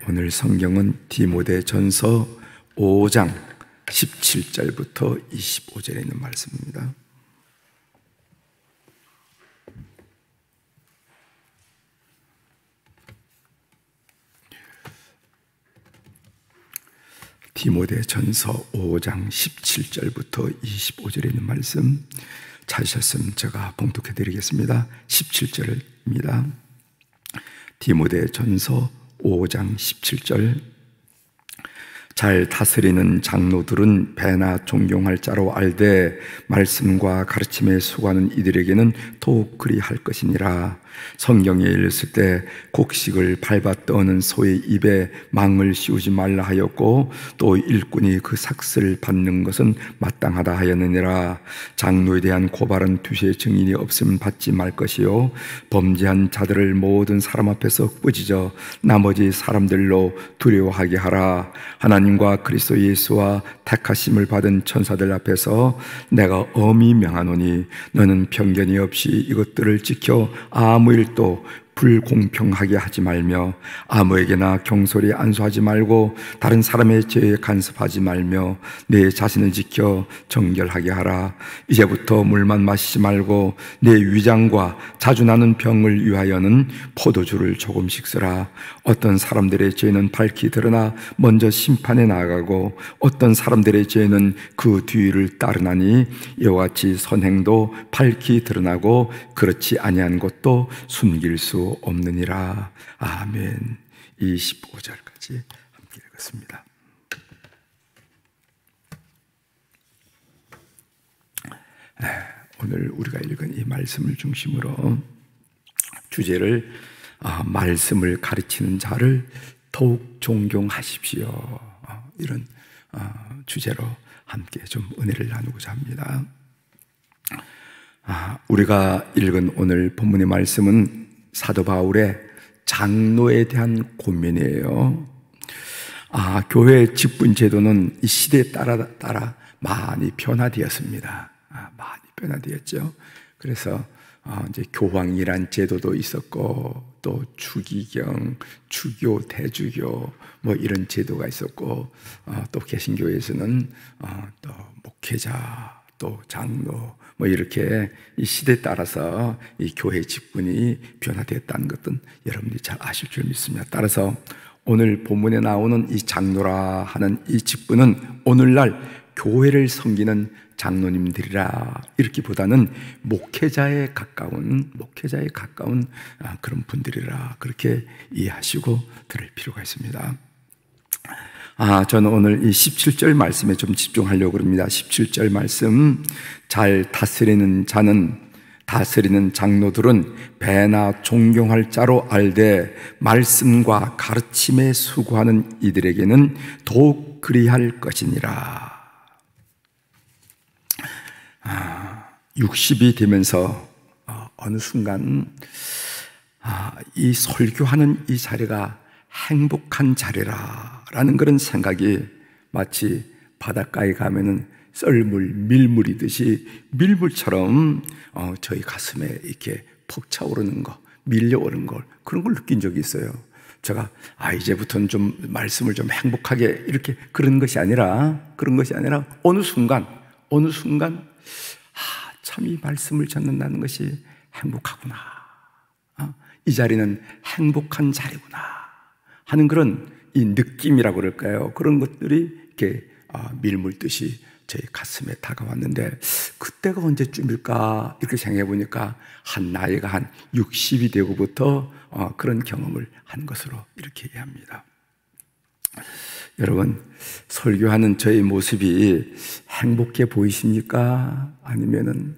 오늘 성경은 디모데전서 5장 17절부터 25절에 있는 말씀입니다. 디모데전서 5장 17절부터 25절에 있는 말씀 찾으셨으면 제가 봉독해 드리겠습니다. 17절입니다. 디모데전서 5장 17절. 잘 다스리는 장로들은 배나 존경할 자로 알되 말씀과 가르침에 수고하는 이들에게는 더욱 그리할 것이니라. 성경에 읽었을 때 곡식을 밟아 떠는 소의 입에 망을 씌우지 말라 하였고 또 일꾼이 그 삭슬을 받는 것은 마땅하다 하였느니라. 장로에 대한 고발은 두시의 증인이 없으면 받지 말 것이요 범죄한 자들을 모든 사람 앞에서 꾸짖어 나머지 사람들로 두려워하게 하라. 하나님과 그리스도 예수와 택하심을 받은 천사들 앞에서 내가 엄히 명하노니 너는 편견이 없이 이것들을 지켜 아무 일도 불공평하게 하지 말며 아무에게나 경솔히 안수하지 말고 다른 사람의 죄에 간섭하지 말며 내 자신을 지켜 정결하게 하라. 이제부터 물만 마시지 말고 내 위장과 자주 나는 병을 위하여는 포도주를 조금씩 쓰라. 어떤 사람들의 죄는 밝히 드러나 먼저 심판에 나아가고 어떤 사람들의 죄는 그 뒤를 따르나니 이와 같이 선행도 밝히 드러나고 그렇지 아니한 것도 숨길 수 없느니라. 아멘. 25절까지 함께 읽었습니다. 오늘 우리가 읽은 이 말씀을 중심으로 주제를 말씀을 가르치는 자를 더욱 존경하십시오, 이런 주제로 함께 좀 은혜를 나누고자 합니다. 우리가 읽은 오늘 본문의 말씀은 사도 바울의 장로에 대한 고민이에요. 교회 직분 제도는 이 시대에 따라 많이 변화되었습니다. 많이 변화되었죠. 그래서 이제 교황이란 제도도 있었고 또 주기경, 주교, 대주교 뭐 이런 제도가 있었고 또 개신교에서는 또 목회자, 또 장로 뭐 이렇게 이 시대에 따라서 이 교회 직분이 변화됐다는 것은 여러분들이 잘 아실 줄 믿습니다. 따라서 오늘 본문에 나오는 이 장로라 하는 이 직분은 오늘날 교회를 섬기는 장로님들이라 이렇게보다는 목회자에 가까운 그런 분들이라 그렇게 이해하시고 들을 필요가 있습니다. 저는 오늘 이 17절 말씀에 좀 집중하려고 합니다. 17절 말씀. 잘 다스리는 장로들은 배나 존경할 자로 알되 말씀과 가르침에 수고하는 이들에게는 더욱 그리할 것이니라. 60이 되면서 어느 순간 이 설교하는 이 자리가 행복한 자리라라는 그런 생각이 마치 바닷가에 가면은 썰물, 밀물이듯이 밀물처럼 저희 가슴에 이렇게 퍽 차오르는 거, 밀려오는 걸 그런 걸 느낀 적이 있어요. 제가 이제부터는 좀 말씀을 좀 행복하게 이렇게 그런 것이 아니라 어느 순간 참 이 말씀을 듣는다는 것이 행복하구나. 이 자리는 행복한 자리구나 하는 그런 이 느낌이라고 그럴까요? 그런 것들이 이렇게 밀물듯이 제 가슴에 다가왔는데 그때가 언제쯤일까 이렇게 생각해 보니까 나이가 한 60이 되고부터 그런 경험을 한 것으로 이렇게 이해합니다. 여러분, 설교하는 저의 모습이 행복해 보이십니까? 아니면은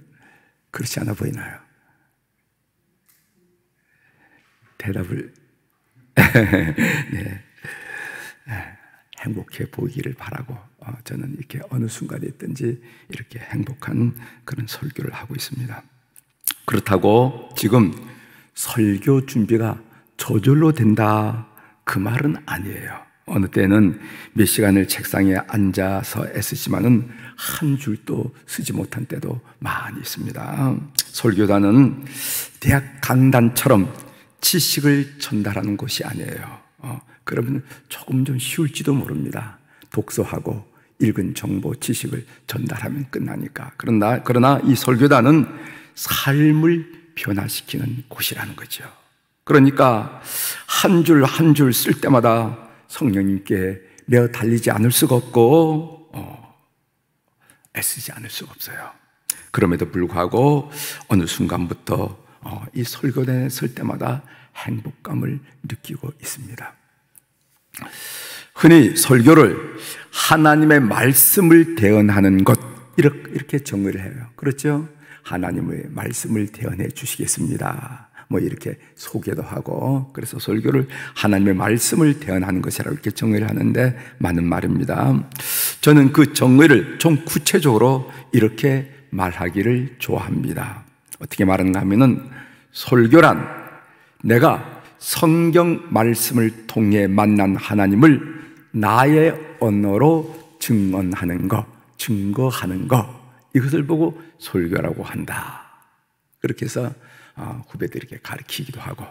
그렇지 않아 보이나요? 대답을 네. 행복해 보이기를 바라고 저는 이렇게 어느 순간에 있든지 이렇게 행복한 그런 설교를 하고 있습니다. 그렇다고 지금 설교 준비가 저절로 된다 그 말은 아니에요. 어느 때는 몇 시간을 책상에 앉아서 애쓰지만은 한 줄도 쓰지 못한 때도 많이 있습니다. 설교단은 대학 강단처럼 지식을 전달하는 곳이 아니에요. 그러면 조금 좀 쉬울지도 모릅니다. 독서하고 읽은 정보, 지식을 전달하면 끝나니까. 그러나 이 설교단은 삶을 변화시키는 곳이라는 거죠. 그러니까 한 줄 한 줄 쓸 때마다 성령님께 매어 달리지 않을 수가 없고 애쓰지 않을 수가 없어요. 그럼에도 불구하고 어느 순간부터 이 설교단에 설 때마다 행복감을 느끼고 있습니다. 흔히 설교를 하나님의 말씀을 대언하는 것, 이렇게 정의를 해요. 그렇죠? 하나님의 말씀을 대언해 주시겠습니다. 뭐 이렇게 소개도 하고, 그래서 설교를 하나님의 말씀을 대언하는 것이라고 이렇게 정의를 하는데 맞는 말입니다. 저는 그 정의를 좀 구체적으로 이렇게 말하기를 좋아합니다. 어떻게 말하는가 하면은, 설교란 내가 성경 말씀을 통해 만난 하나님을 나의 언어로 증언하는 것, 증거하는 것, 이것을 보고 설교라고 한다. 그렇게 해서 후배들에게 가르치기도 하고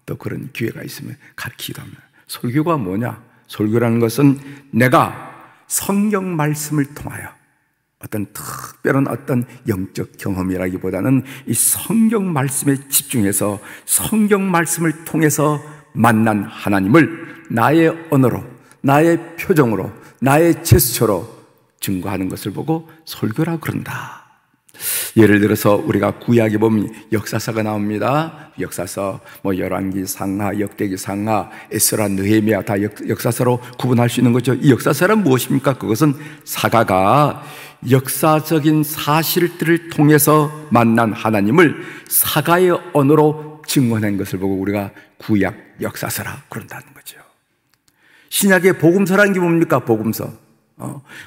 또 그런 기회가 있으면 가르치기도 합니다. 설교가 뭐냐? 설교라는 것은 내가 성경 말씀을 통하여 어떤 특별한 어떤 영적 경험이라기보다는 이 성경 말씀에 집중해서 성경 말씀을 통해서 만난 하나님을 나의 언어로, 나의 표정으로, 나의 제스처로 증거하는 것을 보고 설교라 그런다. 예를 들어서 우리가 구약에 보면 역사서가 나옵니다. 역사서, 열왕기, 상하, 역대기, 상하, 에스라, 느헤미야 다 역사서로 구분할 수 있는 거죠. 이 역사서란 무엇입니까? 그것은 사가가 역사적인 사실들을 통해서 만난 하나님을 사가의 언어로 증언한 것을 보고 우리가 구약 역사서라 그런다는 거죠. 신약의 복음서라는 게 뭡니까?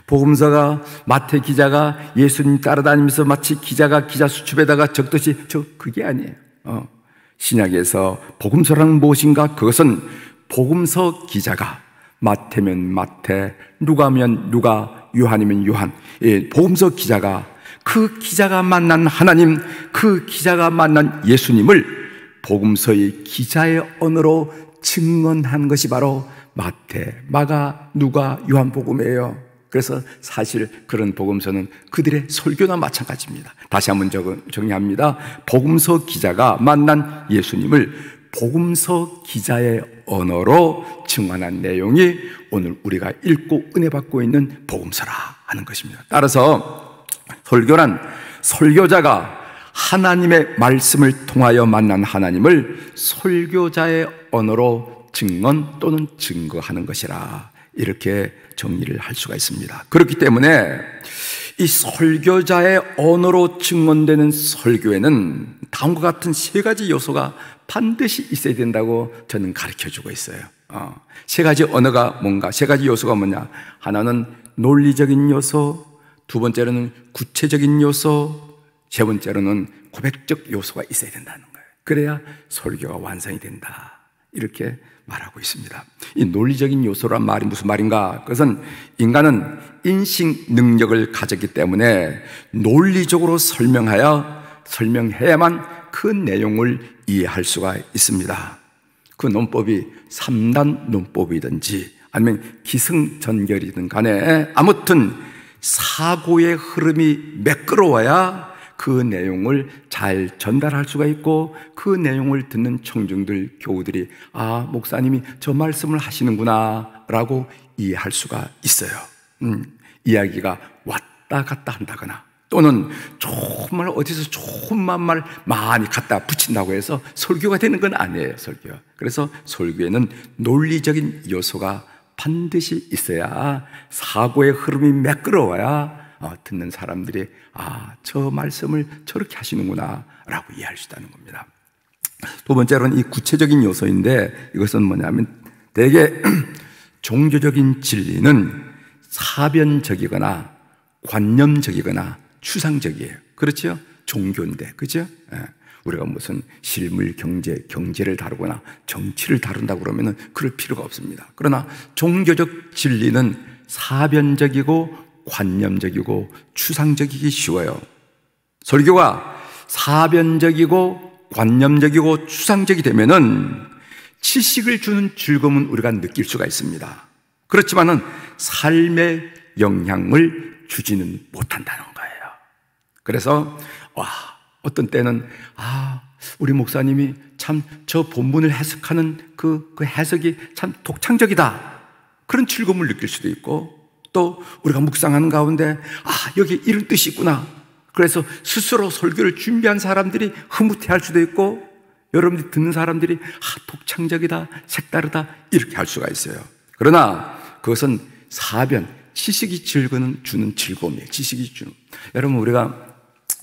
복음서가 마태 기자가 예수님 따라다니면서 마치 기자가 기자 수첩에다가 적듯이 그게 아니에요. 신약에서 복음서라는 무엇인가? 그것은 복음서 기자가 마태면 마태, 누가면 누가, 요한이면 요한, 복음서 기자가 그 기자가 만난 하나님, 그 기자가 만난 예수님을 복음서의 기자의 언어로 증언한 것이 바로 마태, 마가, 누가, 요한복음이에요. 그래서 사실 그런 복음서는 그들의 설교나 마찬가지입니다. 다시 한번 정리합니다. 복음서 기자가 만난 예수님을 복음서 기자의 언어로 증언한 내용이 오늘 우리가 읽고 은혜 받고 있는 복음서라 하는 것입니다. 따라서 설교란 설교자가 하나님의 말씀을 통하여 만난 하나님을 설교자의 언어로 증언 또는 증거하는 것이라, 이렇게 정리를 할 수가 있습니다. 그렇기 때문에 이 설교자의 언어로 증언되는 설교에는 다음과 같은 세 가지 요소가 반드시 있어야 된다고 저는 가르쳐주고 있어요. 세 가지 언어가 뭔가, 세 가지 요소가 뭐냐? 하나는 논리적인 요소, 두 번째로는 구체적인 요소, 세 번째로는 고백적 요소가 있어야 된다는 거예요. 그래야 설교가 완성이 된다, 이렇게 말하고 있습니다. 이 논리적인 요소란 말이 무슨 말인가? 그것은 인간은 인식 능력을 가졌기 때문에 논리적으로 설명해야만 그 내용을 이해할 수가 있습니다. 그 논법이 3단 논법이든지 아니면 기승전결이든 간에 아무튼 사고의 흐름이 매끄러워야 그 내용을 잘 전달할 수가 있고, 그 내용을 듣는 청중들, 교우들이 목사님이 저 말씀을 하시는구나 라고 이해할 수가 있어요. 이야기가 왔다 갔다 한다거나 또는 정말 어디서 좋은 말 많이 갖다 붙인다고 해서 설교가 되는 건 아니에요. 설교. 그래서 설교에는 논리적인 요소가 반드시 있어야, 사고의 흐름이 매끄러워야 듣는 사람들이 저 말씀을 저렇게 하시는구나 라고 이해할 수 있다는 겁니다. 두 번째로는 이 구체적인 요소인데, 이것은 뭐냐면 대개 종교적인 진리는 사변적이거나 관념적이거나 추상적이에요. 그렇죠? 종교인데, 그죠? 우리가 무슨 실물 경제를 다루거나 정치를 다룬다고 그러면 그럴 필요가 없습니다. 그러나 종교적 진리는 사변적이고 관념적이고 추상적이기 쉬워요. 설교가 사변적이고 관념적이고 추상적이 되면은 지식을 주는 즐거움은 우리가 느낄 수가 있습니다. 그렇지만은 삶의 영향을 주지는 못한다는 거예요. 그래서 어떤 때는 우리 목사님이 참 저 본문을 해석하는 그 해석이 참 독창적이다, 그런 즐거움을 느낄 수도 있고, 또 우리가 묵상하는 가운데 여기 이런 뜻이 있구나, 그래서 스스로 설교를 준비한 사람들이 흐뭇해할 수도 있고, 여러분들이 듣는 사람들이 독창적이다, 색다르다, 이렇게 할 수가 있어요. 그러나 그것은 사변, 지식이 주는 즐거움이에요. 지식이 주는. 여러분,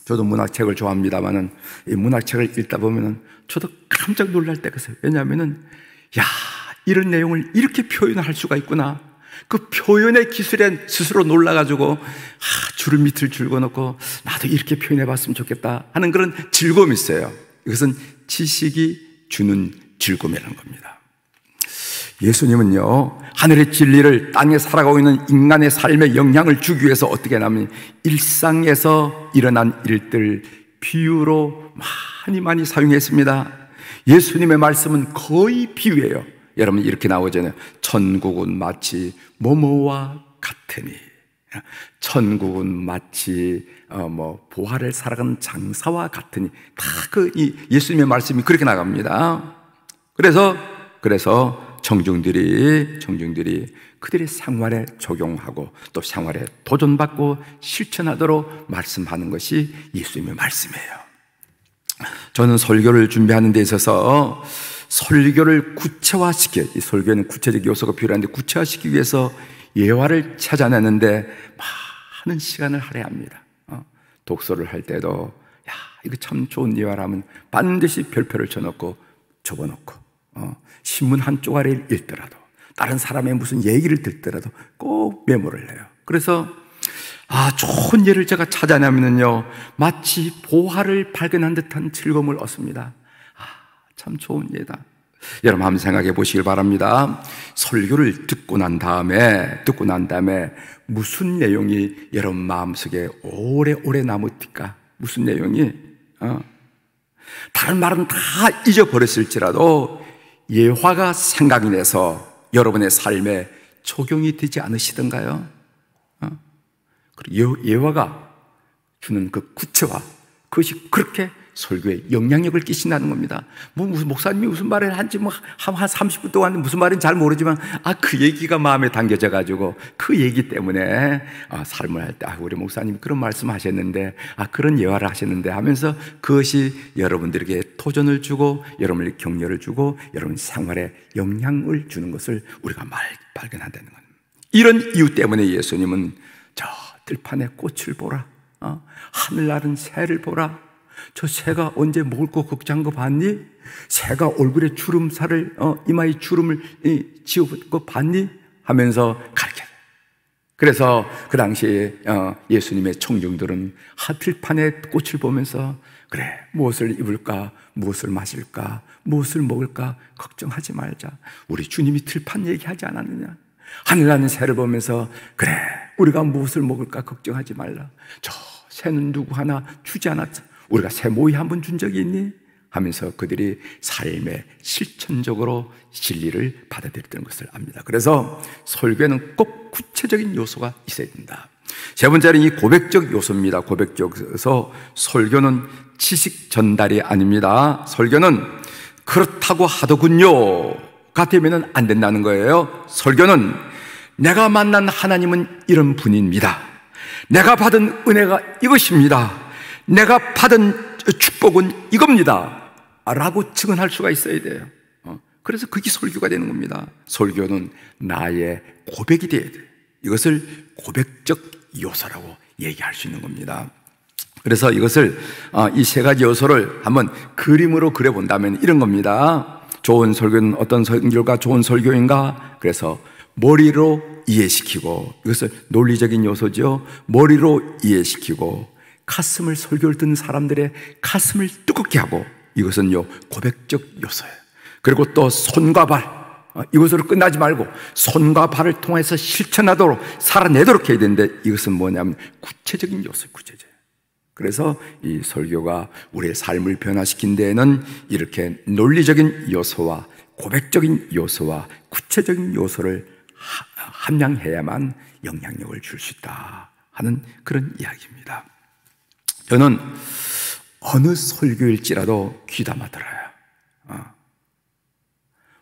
저도 문학책을 좋아합니다만은 이 문학책을 읽다 보면은 저도 깜짝 놀랄 때가 있어요. 왜냐하면은 이런 내용을 이렇게 표현할 수가 있구나, 그 표현의 기술에 스스로 놀라가지고 줄을 밑을 줄거놓고 나도 이렇게 표현해봤으면 좋겠다 하는 그런 즐거움이 있어요. 이것은 지식이 주는 즐거움이라는 겁니다. 예수님은요, 하늘의 진리를 땅에 살아가고 있는 인간의 삶에 영향을 주기 위해서 어떻게 하냐면 일상에서 일어난 일들 비유로 많이 사용했습니다. 예수님의 말씀은 거의 비유예요. 여러분, 이렇게 나오잖아요. 천국은 마치 뭐뭐와 같으니, 천국은 마치 보화를 살아가는 장사와 같으니, 다 이 예수님의 말씀이 그렇게 나갑니다. 그래서 청중들이 그들의 생활에 적용하고 또 생활에 도전받고 실천하도록 말씀하는 것이 예수님의 말씀이에요. 저는 설교를 준비하는 데 있어서 설교를 이 설교에는 구체적 요소가 필요한데 구체화시키기 위해서 예화를 찾아내는데 많은 시간을 할애합니다. 독서를 할 때도 이거 참 좋은 예화라면 반드시 별표를 쳐놓고 접어놓고, 신문 한 쪼가리를 읽더라도, 다른 사람의 무슨 얘기를 듣더라도 꼭 메모를 해요. 그래서 좋은 예를 제가 찾아내면요, 마치 보화를 발견한 듯한 즐거움을 얻습니다. 참 좋은 예다. 여러분, 한번 생각해 보시길 바랍니다. 설교를 듣고 난 다음에 무슨 내용이 여러분 마음속에 오래오래 남을까? 무슨 내용이? 다른 말은 다 잊어버렸을지라도 예화가 생각이 나서 여러분의 삶에 적용이 되지 않으시던가요? 그리고 예화가 주는 그 구체화, 그것이 그렇게 설교에 영향력을 끼친다는 겁니다. 무슨 목사님이 무슨 말을 한지 한 30분 동안 무슨 말인지 잘 모르지만 그 얘기가 마음에 담겨져 가지고 그 얘기 때문에 삶을 할 때 우리 목사님이 그런 말씀 하셨는데, 그런 예화를 하셨는데 하면서 그것이 여러분들에게 도전을 주고 여러분에게 격려를 주고 여러분 생활에 영향을 주는 것을 우리가 발견한다는 겁니다. 이런 이유 때문에 예수님은 저 들판에 꽃을 보라, 하늘 나는 새를 보라, 저 새가 언제 먹을 거 걱정한 거 봤니? 새가 얼굴에 주름살을 이마에 주름을 지어본 거 봤니? 하면서 가르쳐요. 그래서 그 당시에 예수님의 청중들은 들판에 꽃을 보면서 그래, 무엇을 입을까, 무엇을 마실까, 무엇을 먹을까 걱정하지 말자. 우리 주님이 들판 얘기하지 않았느냐? 하늘나는 새를 보면서 그래, 우리가 무엇을 먹을까 걱정하지 말라. 저 새는 누구 하나 주지 않았자. 우리가 새 모이 한번 준 적이 있니? 하면서 그들이 삶에 실천적으로 진리를 받아들였던 것을 압니다. 그래서 설교에는 꼭 구체적인 요소가 있어야 된다. 세 번째는 이 고백적 요소입니다. 고백적 요소. 설교는 지식 전달이 아닙니다. 설교는 그렇다고 하더군요가 되면 안 된다는 거예요. 설교는 내가 만난 하나님은 이런 분입니다. 내가 받은 은혜가 이것입니다. 내가 받은 축복은 이겁니다 라고 증언할 수가 있어야 돼요. 그래서 그게 설교가 되는 겁니다. 설교는 나의 고백이 돼야 돼요. 이것을 고백적 요소라고 얘기할 수 있는 겁니다. 그래서 이것을 이 세 가지 요소를 한번 그림으로 그려본다면 이런 겁니다. 좋은 설교는 어떤 설교가 좋은 설교인가? 그래서 머리로 이해시키고, 이것을 논리적인 요소죠. 머리로 이해시키고 가슴을, 설교를 듣는 사람들의 가슴을 뜨겁게 하고, 이것은요 고백적 요소예요. 그리고 또 손과 발, 이것으로 끝나지 말고 손과 발을 통해서 실천하도록 살아내도록 해야 되는데, 이것은 뭐냐면 구체적인 요소예요. 구체적. 그래서 이 설교가 우리의 삶을 변화시킨 데에는 이렇게 논리적인 요소와 고백적인 요소와 구체적인 요소를 함량해야만 영향력을 줄 수 있다 하는 그런 이야기입니다. 저는 어느 설교일지라도 귀담아 들어요.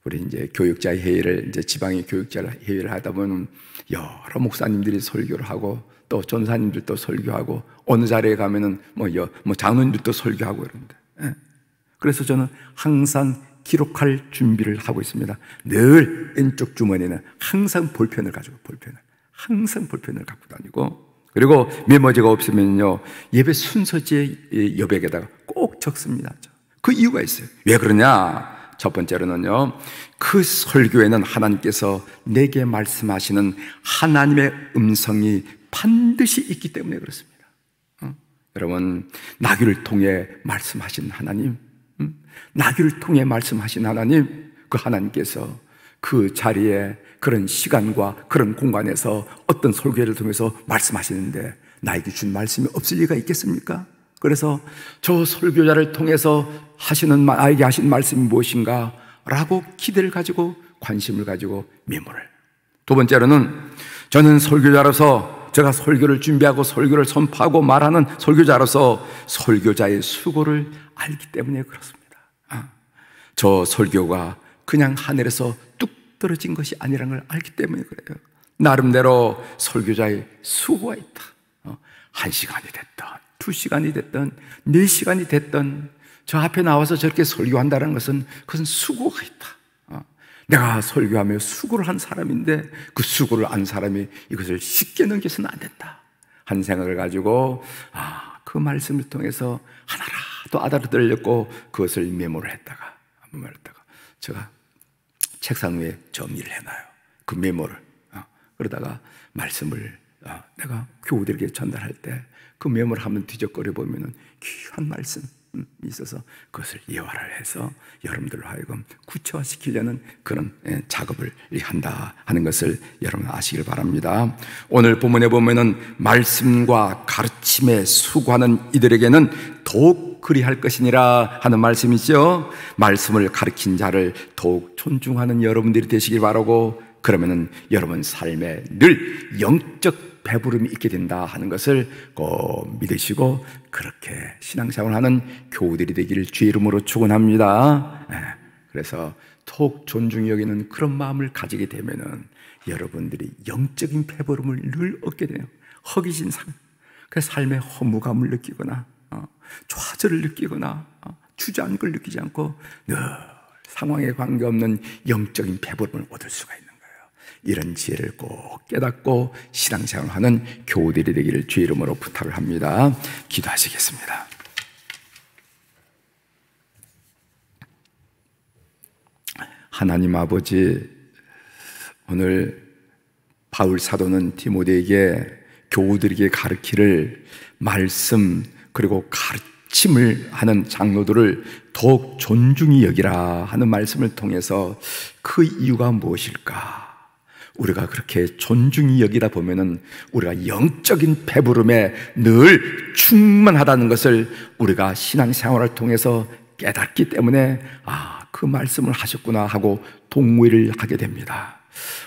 우리 이제 교육자 회의를, 이제 지방의 교육자 회의를 하다 보면 여러 목사님들이 설교를 하고 또 전사님들도 설교하고 어느 자리에 가면은 뭐 장로님들도 설교하고 그러는데, 그래서 저는 항상 기록할 준비를 하고 있습니다. 늘 왼쪽 주머니에는 항상 볼펜을 항상 볼펜을 갖고 다니고, 그리고 메모지가 없으면요 예배 순서지의 여백에다가 꼭 적습니다. 그 이유가 있어요. 왜 그러냐? 첫 번째로는요, 그 설교에는 하나님께서 내게 말씀하시는 하나님의 음성이 반드시 있기 때문에 그렇습니다. 여러분, 나귀를 통해 말씀하신 하나님, 나귀를 통해 말씀하신 하나님, 그 하나님께서 그 자리에 그런 시간과 그런 공간에서 어떤 설교를 통해서 말씀하시는데 나에게 준 말씀이 없을 리가 있겠습니까? 그래서 저 설교자를 통해서 나에게 하신 말씀이 무엇인가 라고 기대를 가지고 관심을 가지고 메모를. 두 번째로는 저는 설교자로서, 제가 설교를 준비하고 설교를 선포하고 말하는 설교자로서 설교자의 수고를 알기 때문에 그렇습니다. 저 설교가 그냥 하늘에서 뚝 떨어진 것이 아니라는 걸 알기 때문에 그래요. 나름대로 설교자의 수고가 있다. 1시간이 됐든 2시간이 됐든 4시간이 됐든 저 앞에 나와서 저렇게 설교한다는 것은 그것은 수고가 있다. 내가 설교하며 수고를 한 사람인데 그 수고를 안 사람이 이것을 쉽게 넘겨서는 안 된다 한 생각을 가지고 그 말씀을 통해서 하나라도 알아들었고 그것을 메모를 했다가 제가 책상 위에 정리를 해놔요. 그 메모를. 그러다가 말씀을 내가 교우들에게 전달할 때 그 메모를 한번 뒤적거려 보면은 귀한 말씀이 있어서 그것을 예화를 해서 여러분들로 하여금 구체화시키려는 그런 작업을 한다 하는 것을 여러분 아시길 바랍니다. 오늘 본문에 보면은 말씀과 가르침에 수고하는 이들에게는 더욱 그리할 것이니라 하는 말씀이죠. 말씀을 가르친 자를 더욱 존중하는 여러분들이 되시길 바라고, 그러면은 여러분 삶에 늘 영적 배부름이 있게 된다 하는 것을 꼭 믿으시고 그렇게 신앙생활하는 교우들이 되기를 주의 이름으로 축원합니다. 그래서 더욱 존중히 여기는 그런 마음을 가지게 되면은 여러분들이 영적인 배부름을 늘 얻게 돼요. 허기진 삶, 그 삶의 허무감을 느끼거나 좌절을 느끼거나 주저앉을 느끼지 않고 늘 상황에 관계없는 영적인 배부름을 얻을 수가 있는 거예요. 이런 지혜를 꼭 깨닫고 신앙생활하는 교우들이 되기를 주의 이름으로 부탁을 합니다. 기도하시겠습니다. 하나님 아버지, 오늘 바울 사도는 디모데에게 교우들에게 가르치를 말씀 그리고 가르침을 하는 장로들을 더욱 존중히 여기라 하는 말씀을 통해서 그 이유가 무엇일까? 우리가 그렇게 존중히 여기다 보면은 우리가 영적인 배부름에 늘 충만하다는 것을 우리가 신앙생활을 통해서 깨닫기 때문에 그 말씀을 하셨구나 하고 동의를 하게 됩니다.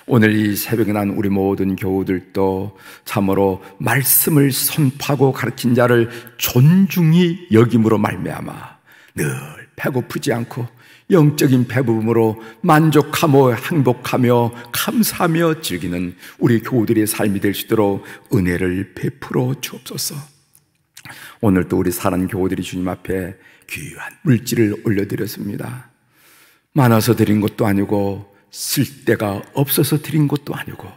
오늘 이 새벽에 난 우리 모든 교우들도 참으로 말씀을 선포하고 가르친 자를 존중히 여김으로 말미암아 늘 배고프지 않고 영적인 배부름으로 만족하며 행복하며 감사하며 즐기는 우리 교우들의 삶이 될 수 있도록 은혜를 베풀어 주옵소서. 오늘도 우리 사랑하는 교우들이 주님 앞에 귀한 물질을 올려드렸습니다. 많아서 드린 것도 아니고 쓸 데가 없어서 드린 것도 아니고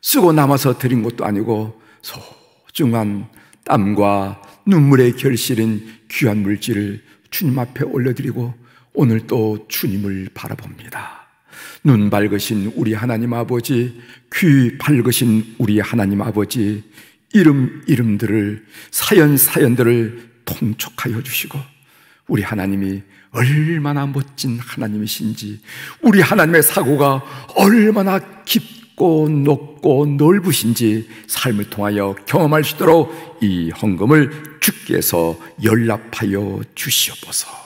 쓰고 남아서 드린 것도 아니고 소중한 땀과 눈물의 결실인 귀한 물질을 주님 앞에 올려드리고 오늘 또 주님을 바라봅니다. 눈 밝으신 우리 하나님 아버지, 귀 밝으신 우리 하나님 아버지, 이름들을 사연들을 통촉하여 주시고 우리 하나님이 얼마나 멋진 하나님이신지, 우리 하나님의 사고가 얼마나 깊고 높고 넓으신지 삶을 통하여 경험할 수 있도록 이 헌금을 주께서 연락하여 주시옵소서.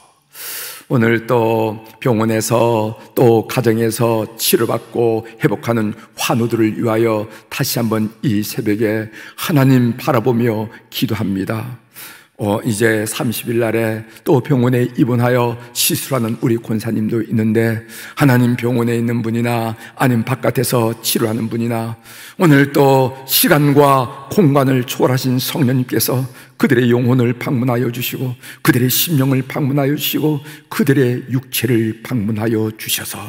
오늘 또 병원에서 또 가정에서 치료받고 회복하는 환우들을 위하여 다시 한번 이 새벽에 하나님 바라보며 기도합니다. 이제 30일 날에 또 병원에 입원하여 시술하는 우리 권사님도 있는데, 하나님 병원에 있는 분이나 아니면 바깥에서 치료하는 분이나 오늘 또 시간과 공간을 초월하신 성령님께서 그들의 영혼을 방문하여 주시고 그들의 심령을 방문하여 주시고 그들의 육체를 방문하여 주셔서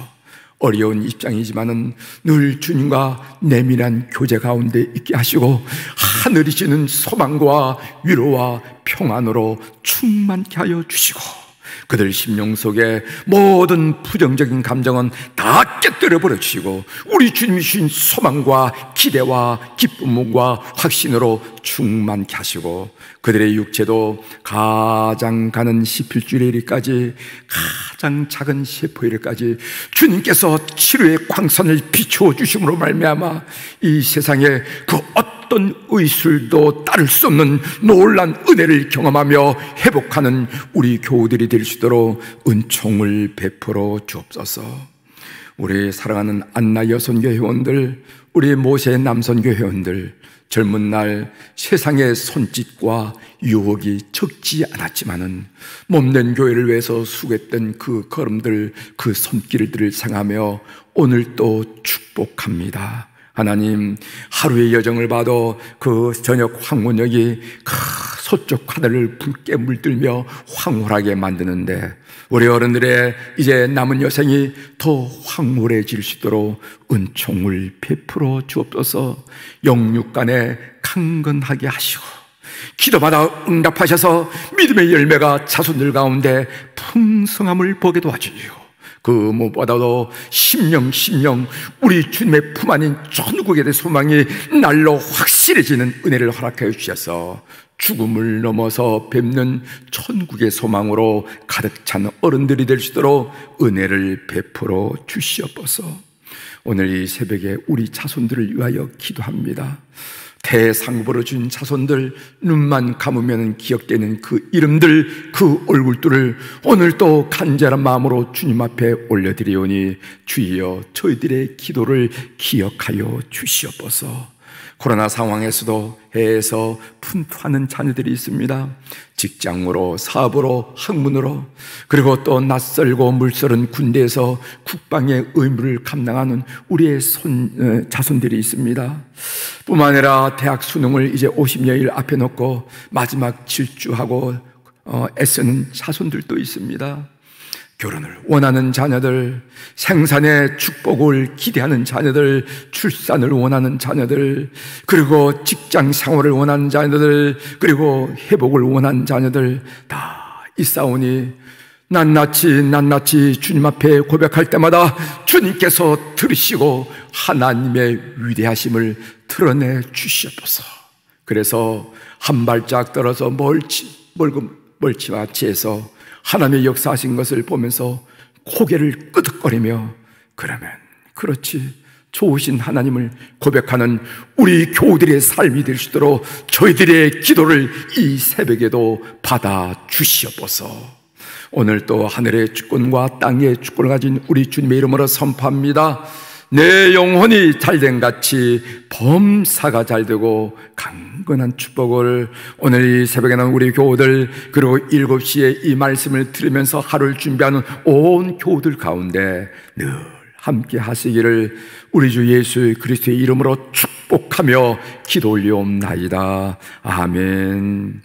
어려운 입장이지만은 늘 주님과 내밀한 교제 가운데 있게 하시고 하늘이 주는 소망과 위로와 평안으로 충만케 하여 주시고 그들 심령 속에 모든 부정적인 감정은 다 깨뜨려 버려 주시고 우리 주님이 주신 소망과 기대와 기쁨과 확신으로 충만케 하시고 그들의 육체도 가장 가는 시필줄에까지 가장 작은 세포에까지 주님께서 치료의 광선을 비추어 주심으로 말미암아 이 세상에 그 어떤 의술도 따를 수 없는 놀란 은혜를 경험하며 회복하는 우리 교우들이 될 수 있도록 은총을 베풀어 주옵소서. 우리 사랑하는 안나 여선교 회원들, 우리 모세 남선교 회원들, 젊은 날 세상의 손짓과 유혹이 적지 않았지만은 몸된 교회를 위해서 수고했던 그 걸음들, 그 손길들을 생각하며 오늘 또 축복합니다. 하나님, 하루의 여정을 봐도 그 저녁 황혼역이 서쪽 하늘을 붉게 물들며 황홀하게 만드는데 우리 어른들의 이제 남은 여생이 더 황홀해질 수 있도록 은총을 베풀어 주옵소서. 영육간에 강건하게 하시고 기도마다 응답하셔서 믿음의 열매가 자손들 가운데 풍성함을 보게 도와주시고 그 무엇보다도 심령 우리 주님의 품 안인 천국에 대한 소망이 날로 확실해지는 은혜를 허락하여 주셔서 죽음을 넘어서 뵙는 천국의 소망으로 가득 찬 어른들이 될 수 있도록 은혜를 베풀어 주시옵소서. 오늘 이 새벽에 우리 자손들을 위하여 기도합니다. 대상급으로 준 자손들, 눈만 감으면 기억되는 그 이름들, 그 얼굴들을 오늘 또 간절한 마음으로 주님 앞에 올려드리오니 주여 저희들의 기도를 기억하여 주시옵소서. 코로나 상황에서도 해에서 분투하는 자녀들이 있습니다. 직장으로, 사업으로, 학문으로, 그리고 또 낯설고 물설은 군대에서 국방의 의무를 감당하는 우리의 자손들이 있습니다. 뿐만 아니라 대학 수능을 이제 50여일 앞에 놓고 마지막 질주하고 애쓰는 자손들도 있습니다. 결혼을 원하는 자녀들, 생산의 축복을 기대하는 자녀들, 출산을 원하는 자녀들, 그리고 직장 생활을 원하는 자녀들, 그리고 회복을 원하는 자녀들 다 있사오니 낱낱이 주님 앞에 고백할 때마다 주님께서 들으시고 하나님의 위대하심을 드러내 주시옵소서. 그래서 한 발짝 떨어져 멀찌마치해서 하나님의 역사하신 것을 보면서 고개를 끄덕거리며 그러면 그렇지, 좋으신 하나님을 고백하는 우리 교우들의 삶이 될 수 있도록 저희들의 기도를 이 새벽에도 받아 주시옵소서. 오늘 또 하늘의 주권과 땅의 주권을 가진 우리 주님의 이름으로 선포합니다. 내 영혼이 잘된 같이 범사가 잘되고 강건한 축복을 오늘 이 새벽에는 우리 교우들, 그리고 7시에 이 말씀을 들으면서 하루를 준비하는 온 교우들 가운데 늘 함께 하시기를 우리 주 예수 그리스도의 이름으로 축복하며 기도 올리옵나이다. 아멘.